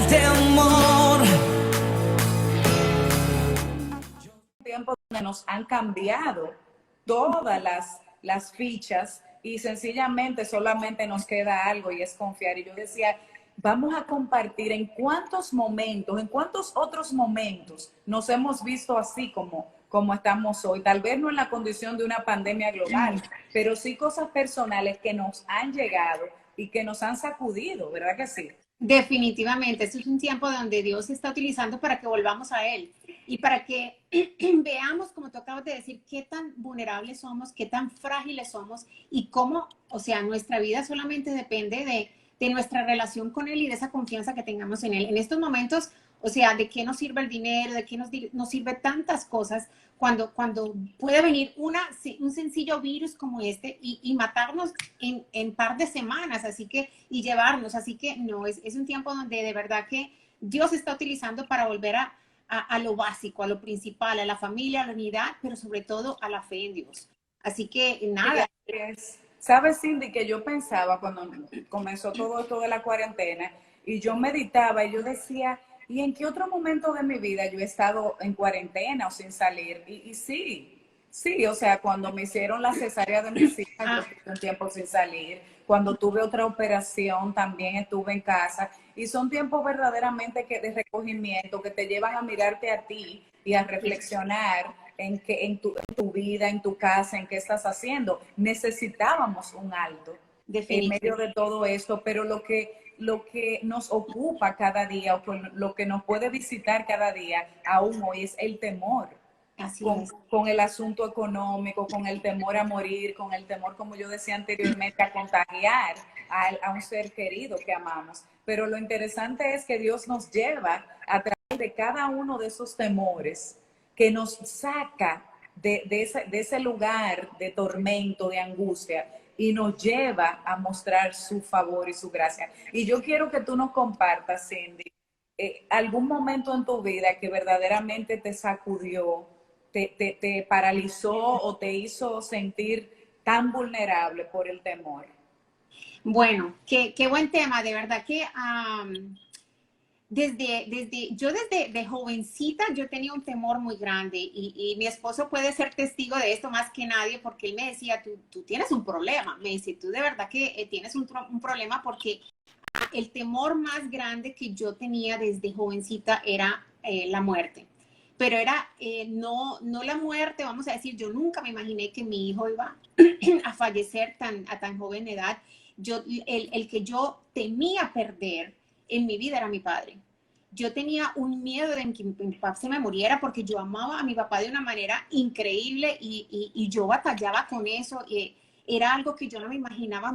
de amor. Tiempo donde nos han cambiado todas las fichas y sencillamente solamente nos queda algo y es confiar. Y yo decía, vamos a compartir en cuántos momentos, en cuántos otros momentos nos hemos visto así como estamos hoy. Tal vez no en la condición de una pandemia global, pero sí cosas personales que nos han llegado y que nos han sacudido, ¿verdad que sí? Definitivamente, este es un tiempo donde Dios se está utilizando para que volvamos a Él y para que veamos, como tú acabas de decir, qué tan vulnerables somos, qué tan frágiles somos y cómo, o sea, nuestra vida solamente depende de nuestra relación con Él y de esa confianza que tengamos en Él. En estos momentos, o sea, ¿de qué nos sirve el dinero? ¿De qué nos sirve tantas cosas cuando puede venir un sencillo virus como este y matarnos en par de semanas, así que, y llevarnos? Así que no, es un tiempo donde de verdad que Dios está utilizando para volver a lo básico, a lo principal, a la familia, a la unidad, pero sobre todo a la fe en Dios. Así que nada. ¿Sabes, Cindy, que yo pensaba cuando comenzó todo esto de la cuarentena y yo meditaba y yo decía, ¿y en qué otro momento de mi vida yo he estado en cuarentena o sin salir? Y sí, o sea, cuando me hicieron la cesárea de mis hijas, yo estuve un tiempo sin salir. Cuando tuve otra operación, también estuve en casa. Y son tiempos verdaderamente de recogimiento que te llevan a mirarte a ti y a reflexionar en tu vida, en tu casa, en qué estás haciendo. Necesitábamos un alto en medio de todo esto, pero lo que nos ocupa cada día o lo que nos puede visitar cada día aún hoy es el temor. Con el asunto económico, con el temor a morir, con el temor, como yo decía anteriormente, a contagiar a un ser querido que amamos. Pero lo interesante es que Dios nos lleva a través de cada uno de esos temores, que nos saca de ese lugar de tormento, de angustia, y nos lleva a mostrar su favor y su gracia. Y yo quiero que tú nos compartas, Cindy, algún momento en tu vida que verdaderamente te sacudió, te paralizó o te hizo sentir tan vulnerable por el temor. Bueno, qué buen tema, de verdad que desde de jovencita yo tenía un temor muy grande y mi esposo puede ser testigo de esto más que nadie porque él me decía, tú tienes un problema, me dice, tú de verdad que tienes un problema porque el temor más grande que yo tenía desde jovencita era la muerte. Pero era no la muerte, vamos a decir, yo nunca me imaginé que mi hijo iba a fallecer a tan joven edad. El que yo temía perder en mi vida era mi padre. Yo tenía un miedo de que mi papá se me muriera porque yo amaba a mi papá de una manera increíble y yo batallaba con eso. Era algo que yo no me imaginaba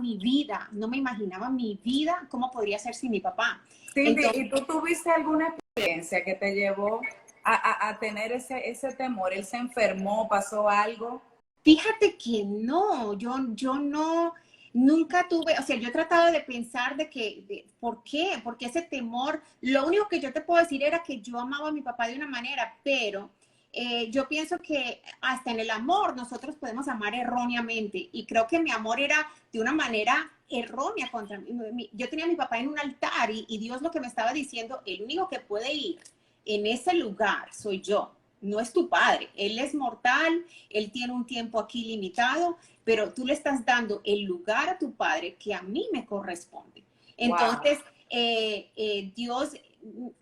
no me imaginaba mi vida, cómo podría ser sin mi papá. Cindy, ¿y tú tuviste alguna experiencia que te llevó a tener ese temor? ¿Él se enfermó? ¿Pasó algo? Fíjate que no, yo no, nunca tuve, o sea, yo he tratado de pensar ¿por qué? Porque ese temor, lo único que yo te puedo decir era que yo amaba a mi papá de una manera, pero yo pienso que hasta en el amor nosotros podemos amar erróneamente y creo que mi amor era de una manera errónea contra mí. Yo tenía a mi papá en un altar y Dios lo que me estaba diciendo, el único que puede ir en ese lugar soy yo. No es tu padre, él es mortal, él tiene un tiempo aquí limitado, pero tú le estás dando el lugar a tu padre que a mí me corresponde. Entonces, Dios,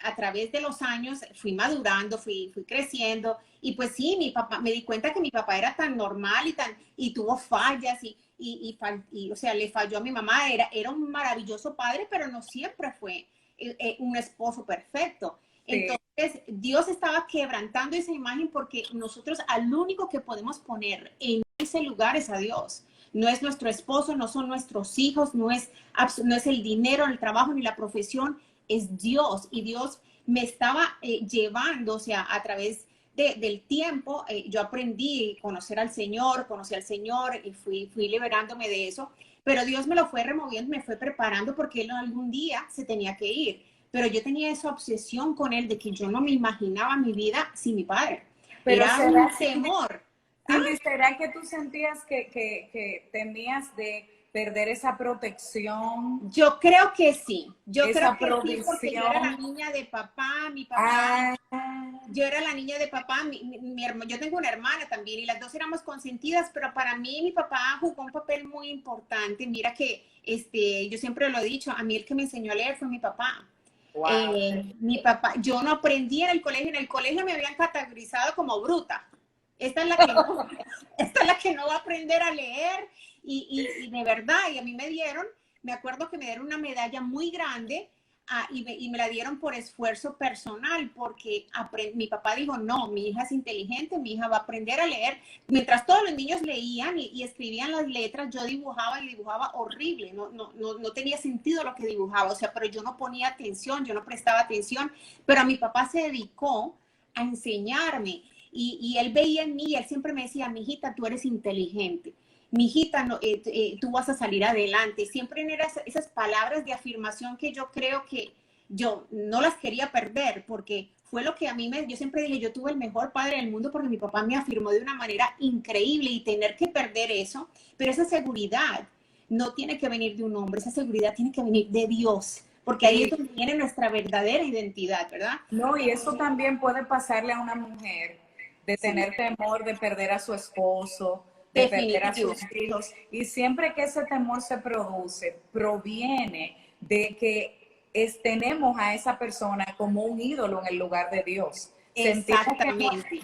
a través de los años, fui madurando, fui creciendo, y pues sí, mi papá, me di cuenta que mi papá era tan normal y tuvo fallas, o sea, le falló a mi mamá, era un maravilloso padre, pero no siempre fue un esposo perfecto. Entonces, Dios estaba quebrantando esa imagen porque nosotros al único que podemos poner en ese lugar es a Dios. No es nuestro esposo, no son nuestros hijos, no es el dinero, el trabajo ni la profesión, es Dios. Y Dios me estaba llevando, o sea, a través del tiempo, yo aprendí a conocer al Señor, conocí al Señor y fui liberándome de eso. Pero Dios me lo fue removiendo, me fue preparando porque Él algún día se tenía que ir. Pero yo tenía esa obsesión con él de que yo no me imaginaba mi vida sin mi padre. Pero era un temor. Cindy, ¿será que tú sentías que temías de perder esa protección, Yo creo que sí. Yo esa creo que sí, porque yo era la provisión. niña de papá, mi papá. Ah, Yo era la niña de papá, yo tengo una hermana también y las dos éramos consentidas, pero para mí mi papá jugó un papel muy importante. Mira que yo siempre lo he dicho, a mí el que me enseñó a leer fue mi papá. wow. Mi papá, yo no aprendí en el colegio me habían categorizado como bruta. Esta es la que no, esta es la que no va a aprender a leer y de verdad, y a mí me acuerdo que me dieron una medalla muy grande. Y me la dieron por esfuerzo personal, porque mi papá dijo, no, mi hija es inteligente, mi hija va a aprender a leer. Mientras todos los niños leían y escribían las letras, yo dibujaba y dibujaba horrible, no tenía sentido lo que dibujaba, o sea, pero yo no ponía atención, yo no prestaba atención, pero a mi papá se dedicó a enseñarme y él veía en mí y él siempre me decía, mi hijita, tú eres inteligente. Mi hijita, no, tú vas a salir adelante. Siempre eran esas palabras de afirmación que yo creo que yo no las quería perder, porque fue lo que a mí yo siempre dije, yo tuve el mejor padre del mundo porque mi papá me afirmó de una manera increíble y tener que perder eso, pero esa seguridad no tiene que venir de un hombre, esa seguridad tiene que venir de Dios, porque ahí es Sí. donde viene nuestra verdadera identidad, ¿verdad? No, y eso también puede pasarle a una mujer de Sí, tener temor de perder a su esposo, de perder a definitivo. sus hijos. Y siempre que ese temor se produce, proviene de que tenemos a esa persona como un ídolo en el lugar de Dios. Sentimos Exactamente.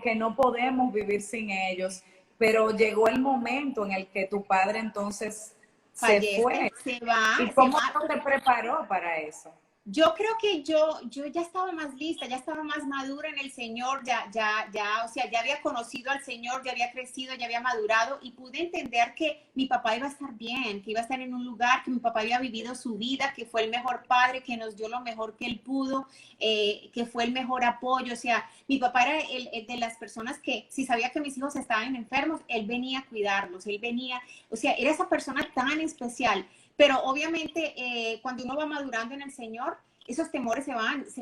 que no podemos vivir sin ellos, pero llegó el momento en el que tu padre entonces se Fallece, fue. ¿Y se cómo va. no te preparó para eso? Yo creo que yo ya estaba más lista, ya estaba más madura en el Señor, o sea, ya había conocido al Señor, ya había crecido, ya había madurado y pude entender que mi papá iba a estar bien, que iba a estar en un lugar, que mi papá había vivido su vida, que fue el mejor padre, que nos dio lo mejor que él pudo, que fue el mejor apoyo. O sea, mi papá era el de las personas que si sabía que mis hijos estaban enfermos, él venía a cuidarlos, él venía, o sea, era esa persona tan especial. Pero obviamente cuando uno va madurando en el Señor, esos temores se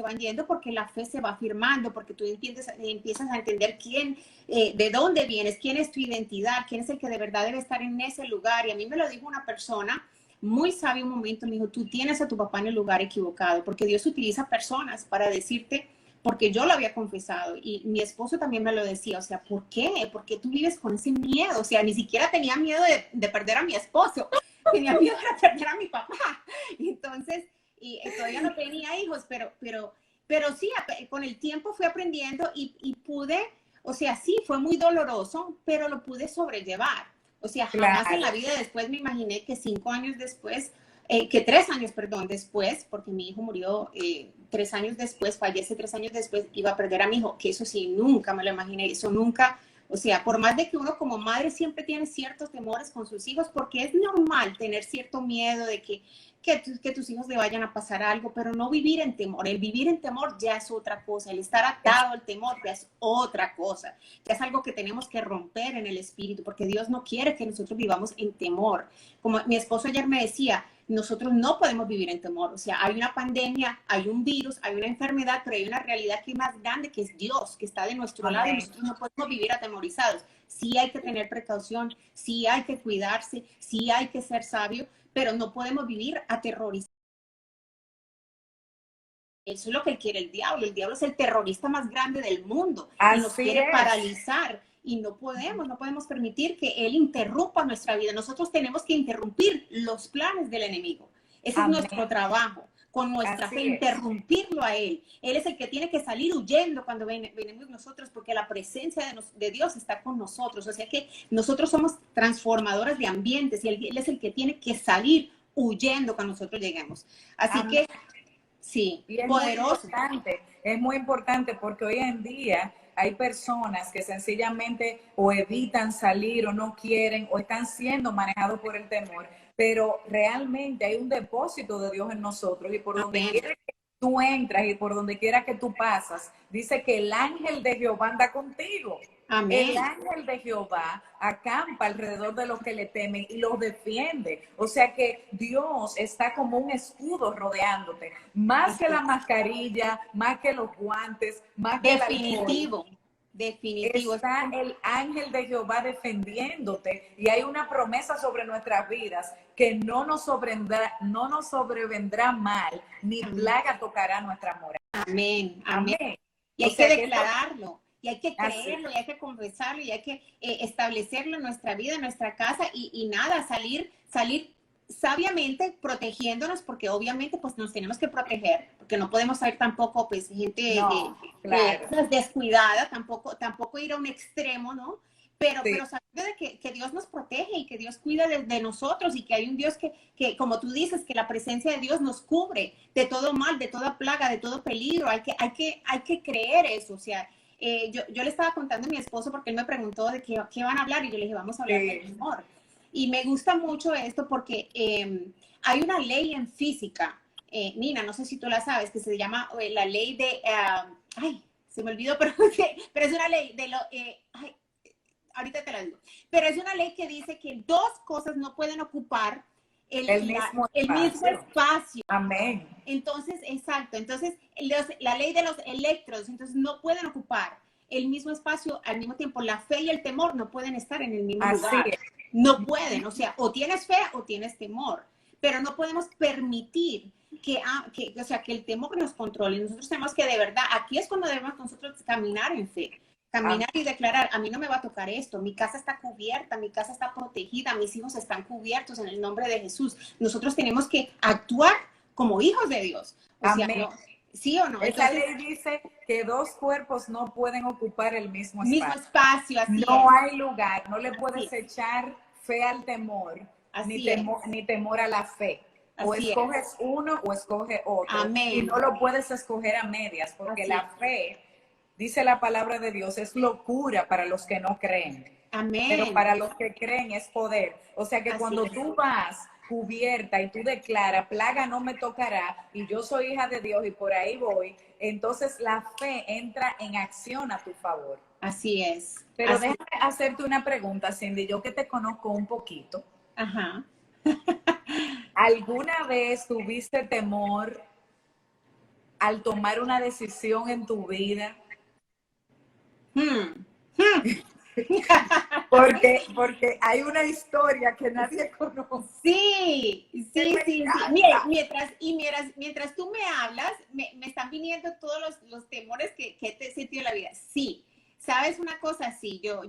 van yendo porque la fe se va afirmando, porque tú empiezas a entender de dónde vienes, quién es tu identidad, quién es el que de verdad debe estar en ese lugar. Y a mí me lo dijo una persona muy sabia un momento, me dijo, tú tienes a tu papá en el lugar equivocado, porque Dios utiliza personas para decirte, porque yo lo había confesado y mi esposo también me lo decía, o sea, ¿por qué? ¿Por qué tú vives con ese miedo? O sea, ni siquiera tenía miedo de perder a mi esposo, tenía miedo de perder a mi papá. Y entonces, todavía no tenía hijos, pero sí, con el tiempo fui aprendiendo y pude, o sea, sí, fue muy doloroso, pero lo pude sobrellevar. O sea, jamás en la Claro. vida después me imaginé que 5 años después, que 3 años, perdón, después, porque mi hijo murió 3 años después, fallece 3 años después, iba a perder a mi hijo, que eso sí, nunca me lo imaginé, eso nunca. O sea, por más de que uno como madre siempre tiene ciertos temores con sus hijos, porque es normal tener cierto miedo de que tus hijos le vayan a pasar algo, pero no vivir en temor. El vivir en temor ya es otra cosa, el estar atado al temor ya es otra cosa, ya es algo que tenemos que romper en el espíritu, porque Dios no quiere que nosotros vivamos en temor. Como mi esposo ayer me decía, nosotros no podemos vivir en temor. O sea, hay una pandemia, hay un virus, hay una enfermedad, pero hay una realidad que es más grande, que es Dios, que está de nuestro lado y Amén. nosotros no podemos vivir atemorizados. Sí hay que tener precaución, sí hay que cuidarse, sí hay que ser sabio, pero no podemos vivir aterrorizados. Eso es lo que quiere el diablo. El diablo es el terrorista más grande del mundo y nos Así quiere es. paralizar. Y no podemos permitir que él interrumpa nuestra vida. Nosotros tenemos que interrumpir los planes del enemigo. Ese es nuestro Amén. trabajo, con nuestra fe, Así es. interrumpirlo a él. Él es el que tiene que salir huyendo cuando venimos nosotros, porque la presencia de Dios está con nosotros. O sea que nosotros somos transformadores de ambientes y él es el que tiene que salir huyendo cuando nosotros lleguemos. Así Amén. que sí, Y poderoso. es muy importante porque hoy en día hay personas que sencillamente o evitan salir o no quieren o están siendo manejados por el temor, pero realmente hay un depósito de Dios en nosotros y por donde Amén. quiera que tú entras y por donde quiera que tú pasas, dice que el ángel de Jehová anda contigo. El Amén. ángel de Jehová acampa alrededor de los que le temen y los defiende. O sea que Dios está como un escudo rodeándote. Más que Así la es. mascarilla, más que los guantes, más que el alcohol. Definitivo. Definitivo. está el ángel de Jehová defendiéndote y hay una promesa sobre nuestras vidas que no nos sobrevendrá mal, ni plaga tocará nuestra morada. Amén, amén. Amén. Y O hay sea que que esto, declararlo, y hay que así, creerlo, y hay que confesarlo, y hay que establecerlo en nuestra vida, en nuestra casa, y nada, salir sabiamente protegiéndonos, porque obviamente pues nos tenemos que proteger, porque no podemos ser tampoco pues gente no, claro, descuidada, tampoco ir a un extremo, ¿no? Pero sí, sabiendo de que Dios nos protege y que Dios cuida de nosotros y que hay un Dios que, como tú dices, que la presencia de Dios nos cubre de todo mal, de toda plaga, de todo peligro. Hay que creer eso. O sea, yo le estaba contando a mi esposo porque él me preguntó de qué van a hablar y yo le dije, vamos a hablar del sí. amor. Y me gusta mucho esto porque hay una ley en física, Nina, no sé si tú la sabes, que se llama la ley de, ay, se me olvidó, pero es una ley de ay, ahorita te la digo, pero es una ley que dice que dos cosas no pueden ocupar El mismo el mismo espacio. espacio. Amén. Entonces, exacto, entonces la ley de los electrodos, entonces no pueden ocupar el mismo espacio al mismo tiempo. La fe y el temor no pueden estar en el mismo Así lugar. es. No pueden, o sea, o tienes fe o tienes temor, pero no podemos permitir o sea, que el temor nos controle. Nosotros tenemos que de verdad, aquí es cuando debemos nosotros caminar en fe, caminar y declarar, a mí no me va a tocar esto, mi casa está cubierta, mi casa está protegida, mis hijos están cubiertos en el nombre de Jesús. Nosotros tenemos que actuar como hijos de Dios. O sea, Amén. no, ¿sí o no? Esa Entonces, ley dice que dos cuerpos no pueden ocupar el mismo mismo espacio. espacio, así No es, hay lugar, no le así puedes es, echar fe al temor, así es, ni temor a la fe. O así es. escoges uno o escoge otro. Y Amén, no lo puedes escoger a medias, porque así es. la fe, dice la palabra de Dios, es locura para los que no creen. Pero Amén, para los que creen es poder. O sea que así cuando es. tú vas cubierta y tú declaras, plaga no me tocará y yo soy hija de Dios y por ahí voy, entonces la fe entra en acción a tu favor. Así es. Pero Así. déjame hacerte una pregunta, Cindy, yo que te conozco un poquito. Ajá. ¿Alguna vez tuviste temor al tomar una decisión en tu vida? Hmm. Hmm. Porque hay una historia que nadie conoce. Sí, Que sí, me sí, sí. encanta. Mientras tú me hablas, me están viniendo todos los temores que he sentido en la vida. Sí, ¿sabes una cosa? Sí, yo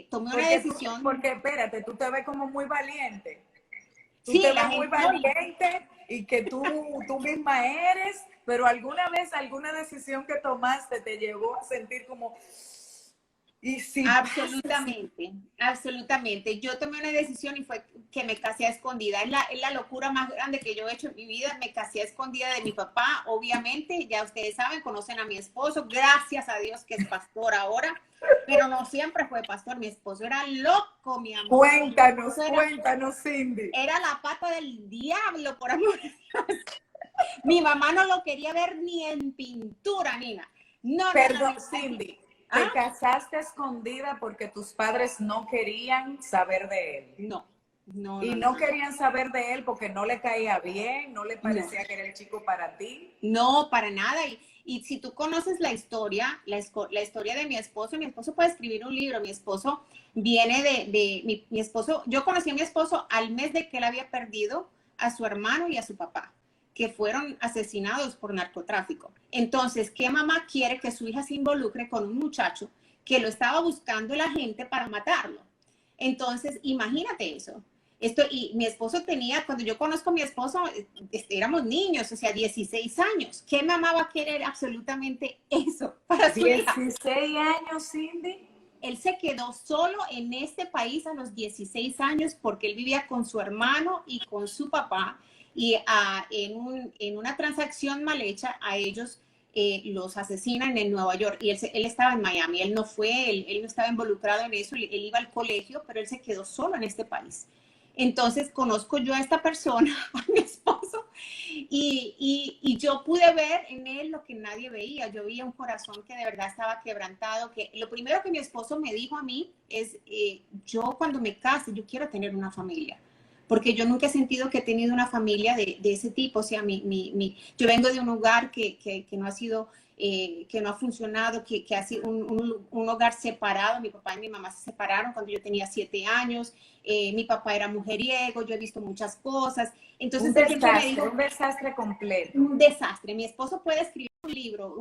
tomé una decisión. Porque espérate, tú te ves como muy valiente. Tú Sí, te la ves muy gente, no, valiente y que tú misma eres, pero alguna vez alguna decisión que tomaste te llevó a sentir como, ¿y si pasa? absolutamente, absolutamente. Yo tomé una decisión y fue que me casé a escondida. Es la locura más grande que yo he hecho en mi vida. Me casé a escondida de mi papá, obviamente. Ya ustedes saben, conocen a mi esposo. Gracias a Dios que es pastor ahora. Pero no siempre fue pastor. Mi esposo era loco, mi amor. Cuéntanos, Cindy. Era la pata del diablo, por amor de Dios. Mi mamá no lo quería ver ni en pintura, Nina. No, no, no, Perdón, no. Cindy. ¿Ah? ¿Te casaste escondida porque tus padres no querían saber de él? No, no, Y no, no no, querían saber de él porque no le caía bien, no le no. parecía que era el chico para ti. No, para nada. Y si tú conoces la historia, la historia de mi esposo puede escribir un libro. Mi esposo viene mi esposo, yo conocí a mi esposo al mes de que él había perdido a su hermano y a su papá, que fueron asesinados por narcotráfico. Entonces, ¿qué mamá quiere que su hija se involucre con un muchacho que lo estaba buscando la gente para matarlo? Entonces, imagínate eso. Y mi esposo tenía, cuando yo conozco a mi esposo, éramos niños, o sea, 16 años. ¿Qué mamá va a querer absolutamente eso para su hija? 16 años, Cindy. Él se quedó solo en este país a los 16 años porque él vivía con su hermano y con su papá y en una transacción mal hecha a ellos los asesinan en Nueva York y él estaba en Miami, él no estaba involucrado en eso, él iba al colegio, pero él se quedó solo en este país. Entonces conozco yo a esta persona, a mi esposo, y yo pude ver en él lo que nadie veía. Yo veía un corazón que de verdad estaba quebrantado, que lo primero que mi esposo me dijo a mí es, yo cuando me case, yo quiero tener una familia, porque yo nunca he sentido que he tenido una familia de ese tipo. O sea, yo vengo de un hogar que no ha sido que no ha funcionado, que ha sido un hogar separado. Mi papá y mi mamá se separaron cuando yo tenía 7 años. Mi papá era mujeriego, yo he visto muchas cosas. Entonces, Un desastre completo. un desastre. Mi esposo puede escribir un libro,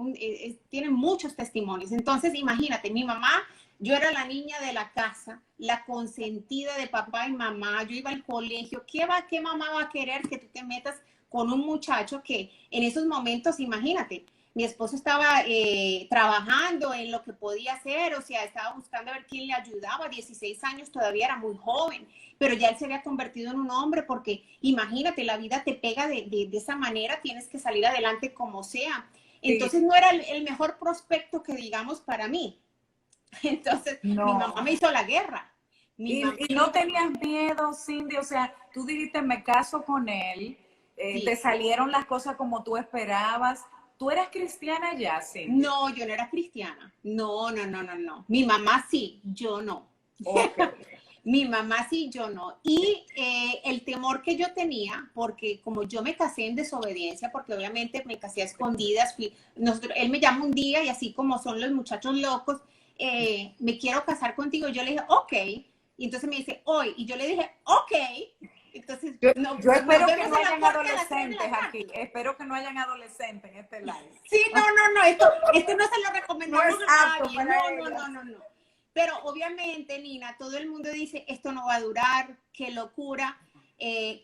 tiene muchos testimonios. Entonces, imagínate, mi mamá, yo era la niña de la casa, la consentida de papá y mamá. Yo iba al colegio. ¿Qué mamá va a querer que tú te metas con un muchacho que en esos momentos, imagínate, mi esposo estaba trabajando en lo que podía hacer, o sea, estaba buscando a ver quién le ayudaba, 16 años, todavía era muy joven, pero ya él se había convertido en un hombre, porque imagínate, la vida te pega de esa manera, tienes que salir adelante como sea. Entonces no era el mejor prospecto que digamos para mí. Entonces mi mamá me hizo la guerra. Y no tenías miedo, Cindy, o sea, tú dijiste, me caso con él, te salieron las cosas como tú esperabas. ¿Tú eras cristiana ya, Cindy? No, yo no era cristiana. No. Mi mamá sí, yo no. Okay. Mi mamá sí, yo no. Y el temor que yo tenía, porque como yo me casé en desobediencia, porque obviamente me casé a escondidas, él me llama un día y así como son los muchachos locos, me quiero casar contigo. Yo le dije, ok. Y entonces me dice, hoy. Y yo le dije, ok. Entonces, yo espero que no hayan adolescentes aquí. Espero que no hayan adolescentes en este live. Sí, no. Esto no se lo recomendamos a nadie. No. Pero obviamente, Nina, todo el mundo dice, esto no va a durar, qué locura.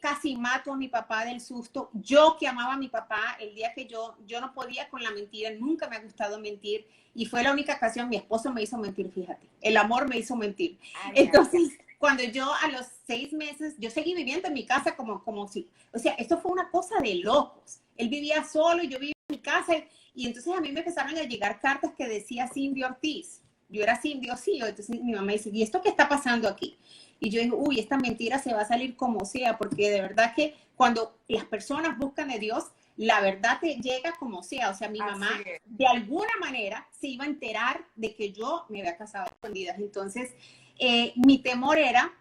Casi mato a mi papá del susto. Yo que amaba a mi papá, el día que yo no podía con la mentira, nunca me ha gustado mentir. Y fue la única ocasión, mi esposo me hizo mentir, fíjate. El amor me hizo mentir. Entonces, cuando yo a los 6 meses, yo seguí viviendo en mi casa como si, o sea, esto fue una cosa de locos. Él vivía solo y yo vivía en mi casa. Y entonces a mí me empezaron a llegar cartas que decía Cindy Ortiz. Yo era Cindy Osío. Entonces mi mamá dice, ¿y esto qué está pasando aquí? Y yo digo, uy, esta mentira se va a salir como sea, porque de verdad que cuando las personas buscan a Dios, la verdad te llega como sea. O sea, mi mamá de alguna manera se iba a enterar de que yo me había casado a escondidas. Entonces, mi temor era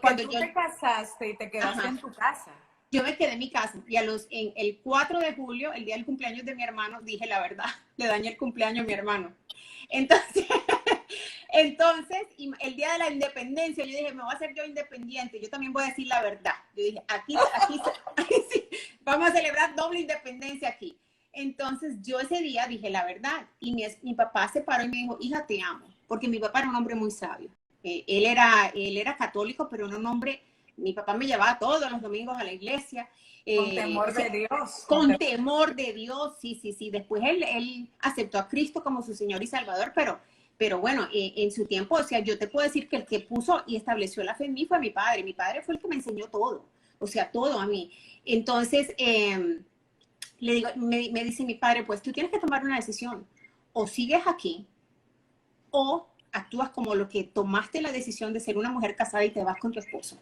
cuando tú te casaste y te quedaste en tu casa. Yo me quedé en mi casa y en el 4 de julio, el día del cumpleaños de mi hermano, dije la verdad, le dañé el cumpleaños a mi hermano. Entonces, el día de la independencia, yo dije, me voy a hacer yo independiente, yo también voy a decir la verdad. Yo dije, aquí sí, vamos a celebrar doble independencia aquí. Entonces, yo ese día dije la verdad y mi papá se paró y me dijo, hija, te amo, porque mi papá era un hombre muy sabio. Él era católico, pero un hombre, mi papá me llevaba todos los domingos a la iglesia. Con temor de Dios. Con temor de Dios, sí. Después él aceptó a Cristo como su Señor y Salvador, pero bueno, en su tiempo, o sea, yo te puedo decir que el que puso y estableció la fe en mí fue mi padre. Mi padre fue el que me enseñó todo, o sea, todo a mí. Entonces, le digo, me dice mi padre, pues tú tienes que tomar una decisión. O sigues aquí, o actúas como lo que tomaste la decisión de ser una mujer casada y te vas con tu esposo.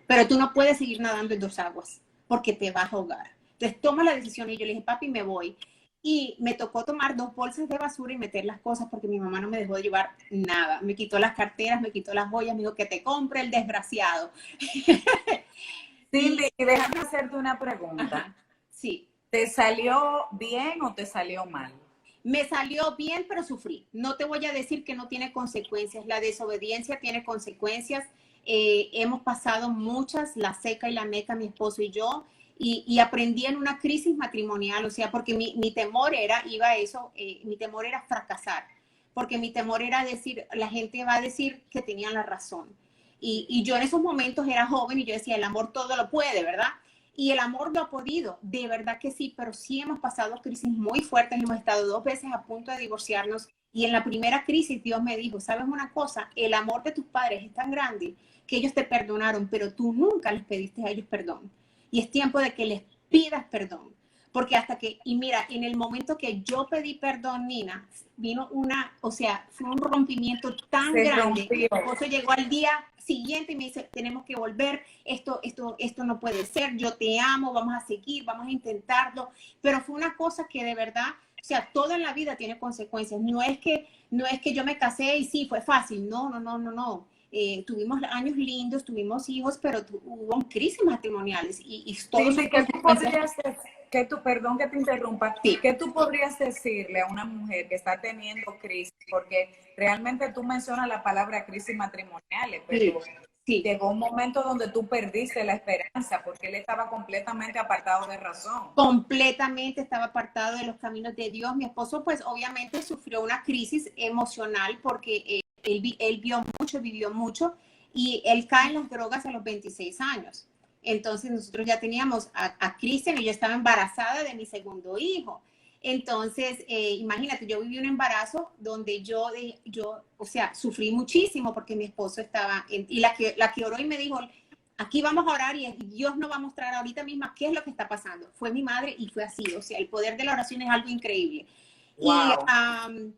Pero tú no puedes seguir nadando en 2 aguas porque te vas a ahogar. Entonces toma la decisión y yo le dije, papi, me voy. Y me tocó tomar 2 bolsas de basura y meter las cosas porque mi mamá no me dejó llevar nada. Me quitó las carteras, me quitó las joyas, me dijo que te compre el desgraciado. Cindy, y déjame hacerte una pregunta. Ajá, sí. ¿Te salió bien o te salió mal? Me salió bien, pero sufrí. No te voy a decir que no tiene consecuencias. La desobediencia tiene consecuencias. Hemos pasado muchas, la seca y la meca, mi esposo y yo, y aprendí en una crisis matrimonial, o sea, porque mi temor era, mi temor era fracasar, porque mi temor era decir, la gente va a decir que tenían la razón. Y yo en esos momentos era joven y yo decía, el amor todo lo puede, ¿verdad? Y el amor lo ha podido, de verdad que sí, pero sí hemos pasado crisis muy fuertes, hemos estado 2 veces a punto de divorciarnos y en la primera crisis Dios me dijo, ¿sabes una cosa? El amor de tus padres es tan grande que ellos te perdonaron, pero tú nunca les pediste a ellos perdón. Y es tiempo de que les pidas perdón, porque y mira, en el momento que yo pedí perdón, Nina, vino fue un rompimiento tan grande. Mi esposo llegó al día siguiente y me dice, tenemos que volver, esto no puede ser, yo te amo, vamos a seguir, vamos a intentarlo, pero fue una cosa que de verdad, o sea, todo en la vida tiene consecuencias, no es que yo me casé y sí, fue fácil, no. Tuvimos años lindos, tuvimos hijos, pero hubo crisis matrimoniales y todos sí, que tú, perdón que te interrumpa, Sí, ¿qué tú podrías decirle a una mujer que está teniendo crisis? Porque realmente tú mencionas la palabra crisis matrimoniales, sí, pero sí. llegó un momento donde tú perdiste la esperanza porque él estaba completamente apartado de razón. Completamente estaba apartado de los caminos de Dios. Mi esposo, pues obviamente sufrió una crisis emocional porque él vio mucho, vivió mucho y él cae en las drogas a los 26 años. Entonces nosotros ya teníamos a Cristian y yo estaba embarazada de mi segundo hijo. Entonces, imagínate, yo viví un embarazo donde o sea, sufrí muchísimo porque mi esposo estaba, y la que oró y me dijo, aquí vamos a orar y Dios nos va a mostrar ahorita misma qué es lo que está pasando. Fue mi madre y fue así. O sea, el poder de la oración es algo increíble. Y, Wow.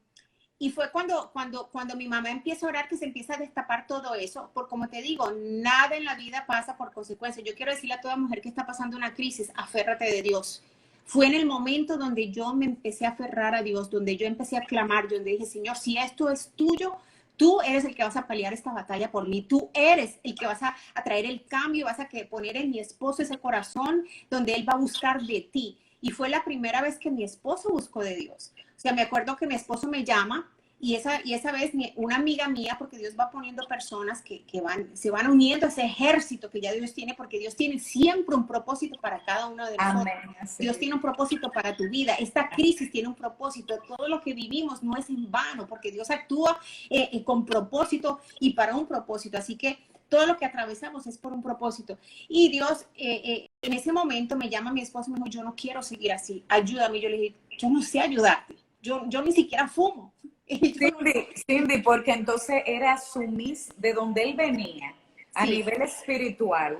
y fue cuando mi mamá empieza a orar que se empieza a destapar todo eso. Por como te digo, nada en la vida pasa por consecuencia. Yo quiero decirle a toda mujer que está pasando una crisis, aférrate de Dios. Fue en el momento donde yo me empecé a aferrar a Dios, donde yo empecé a clamar, donde dije, Señor, si esto es tuyo, tú eres el que vas a pelear esta batalla por mí. Tú eres el que vas a traer el cambio, vas a poner en mi esposo ese corazón donde él va a buscar de ti. Y fue la primera vez que mi esposo buscó de Dios. O sea, me acuerdo que mi esposo me llama y esa vez una amiga mía, porque Dios va poniendo personas que se van uniendo a ese ejército que ya Dios tiene, porque Dios tiene siempre un propósito para cada uno de nosotros. Amén. Así Dios tiene un propósito para tu vida. Esta crisis tiene un propósito. Todo lo que vivimos no es en vano, porque Dios actúa con propósito y para un propósito. Así que todo lo que atravesamos es por un propósito. Y Dios, en ese momento me llama mi esposo y me dijo, yo no quiero seguir así, ayúdame. Yo le dije, yo no sé ayudarte, yo ni siquiera fumo. Cindy, porque entonces era de donde él venía, a Sí, nivel espiritual,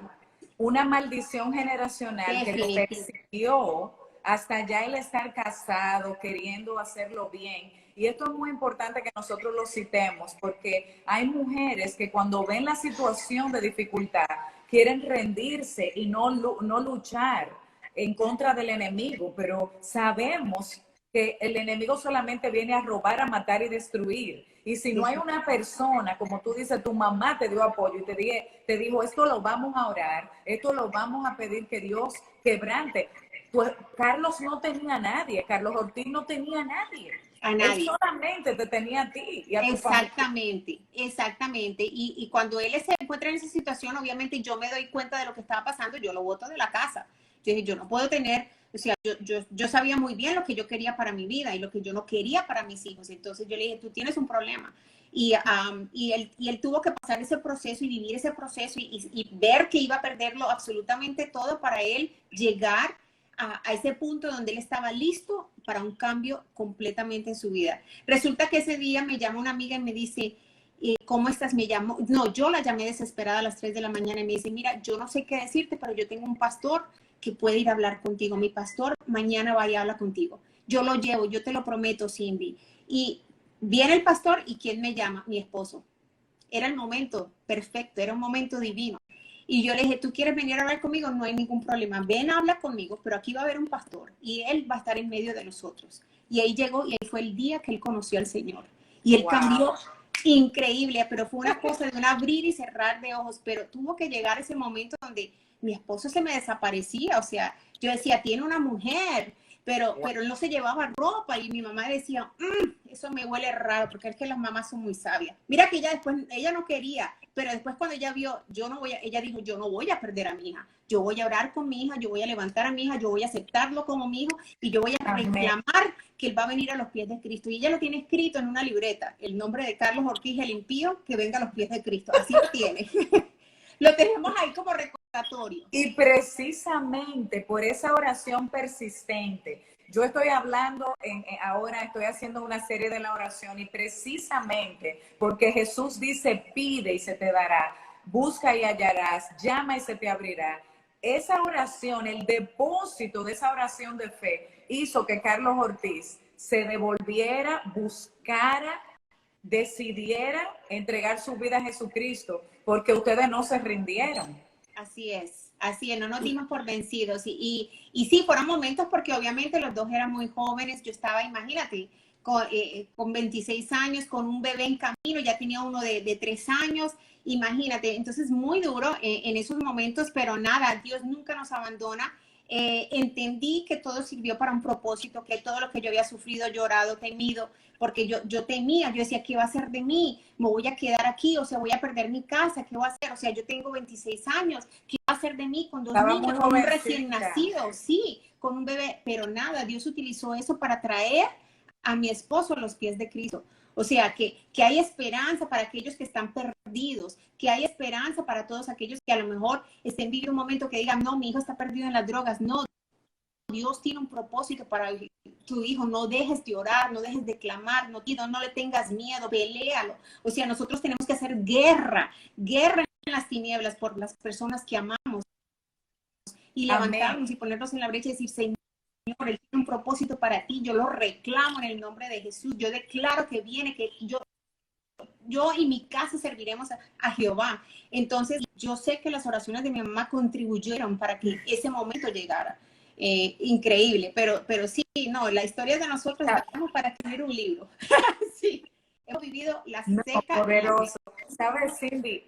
una maldición generacional que lo definitivo. persiguió hasta ya él estar casado, queriendo hacerlo bien. Y esto es muy importante que nosotros lo citemos, porque hay mujeres que cuando ven la situación de dificultad, quieren rendirse y no luchar en contra del enemigo, pero sabemos que el enemigo solamente viene a robar, a matar y destruir. Y si no hay una persona, como tú dices, tu mamá te dio apoyo y te dijo, esto lo vamos a orar, esto lo vamos a pedir que Dios quebrante. Carlos no tenía a nadie, Carlos Ortiz no tenía a nadie. A Él nadie. solamente te tenía a ti y a tu familia. Exactamente, exactamente. Y cuando él se encuentra en esa situación, obviamente yo me doy cuenta de lo que estaba pasando, yo lo boto de la casa. Yo dije, yo no puedo tener, o sea, yo sabía muy bien lo que yo quería para mi vida y lo que yo no quería para mis hijos. Entonces yo le dije, tú tienes un problema. Y él tuvo que pasar ese proceso y vivir ese proceso y ver que iba a perderlo absolutamente todo para él llegar a ese punto donde él estaba listo para un cambio completamente en su vida. Resulta que ese día me llama una amiga y me dice, ¿cómo estás? Me llamó, no, yo la llamé desesperada a las 3 de la mañana y me dice, mira, yo no sé qué decirte, pero yo tengo un pastor que puede ir a hablar contigo. Mi pastor mañana va y habla contigo. Yo lo llevo, yo te lo prometo, Cindy. Y viene el pastor y ¿quién me llama? Mi esposo. Era el momento perfecto, era un momento divino. Y yo le dije, ¿tú quieres venir a hablar conmigo? No hay ningún problema. Ven a hablar conmigo, pero aquí va a haber un pastor y él va a estar en medio de nosotros. Y ahí llegó y ahí fue el día que él conoció al Señor. Y él Wow. cambió increíble, pero fue una cosa de un abrir y cerrar de ojos, pero tuvo que llegar ese momento donde mi esposo se me desaparecía, o sea, yo decía, tiene una mujer, pero él no se llevaba ropa y mi mamá decía, eso me huele raro, porque es que las mamás son muy sabias. Mira que ella después, ella no quería, pero después cuando ella vio, ella dijo, yo no voy a perder a mi hija, yo voy a orar con mi hija, yo voy a levantar a mi hija, yo voy a aceptarlo como mi hijo y yo voy a Amén. reclamar que él va a venir a los pies de Cristo. Y ella lo tiene escrito en una libreta, el nombre de Carlos Ortiz, el impío, que venga a los pies de Cristo. Así lo tiene. Lo tenemos ahí como recordatorio. Y precisamente por esa oración persistente, yo estoy hablando, ahora estoy haciendo una serie de la oración y precisamente porque Jesús dice, pide y se te dará, busca y hallarás, llama y se te abrirá. Esa oración, el depósito de esa oración de fe hizo que Carlos Ortiz se devolviera, buscara, decidiera entregar su vida a Jesucristo, porque ustedes no se rindieron. Así es, no nos dimos por vencidos. Y sí, fueron momentos porque obviamente los dos eran muy jóvenes. Yo estaba, imagínate, con 26 años, con un bebé en camino, ya tenía uno de 3 años, imagínate. Entonces, muy duro en esos momentos, pero nada, Dios nunca nos abandona. Entendí que todo sirvió para un propósito, que todo lo que yo había sufrido, llorado, temido, porque yo temía, yo decía, ¿qué va a hacer de mí? ¿Me voy a quedar aquí? O sea, voy a perder mi casa, ¿qué voy a hacer? O sea, yo tengo 26 años, ¿qué va a hacer de mí con dos Estaba muy niños, con un recién jovencita. nacido? Sí, con un bebé, pero nada, Dios utilizó eso para traer a mi esposo a los pies de Cristo. O sea, que hay esperanza para aquellos que están perdidos, que hay esperanza para todos aquellos que a lo mejor estén viviendo un momento que digan, no, mi hijo está perdido en las drogas. No, Dios tiene un propósito para tu hijo. No dejes de orar, no dejes de clamar, no le tengas miedo, peléalo. O sea, nosotros tenemos que hacer guerra en las tinieblas por las personas que amamos y Amén. levantarnos y ponernos en la brecha y decir, Señor, Él tiene un propósito para ti, yo lo reclamo en el nombre de Jesús, yo declaro que viene, que yo y mi casa serviremos a Jehová. Entonces, yo sé que las oraciones de mi mamá contribuyeron para que ese momento llegara. Increíble, pero sí, no, la historia de nosotros estamos para escribir un libro. Sí, hemos vivido la No, seca y la poderoso. seca. ¿Sabes, Cindy?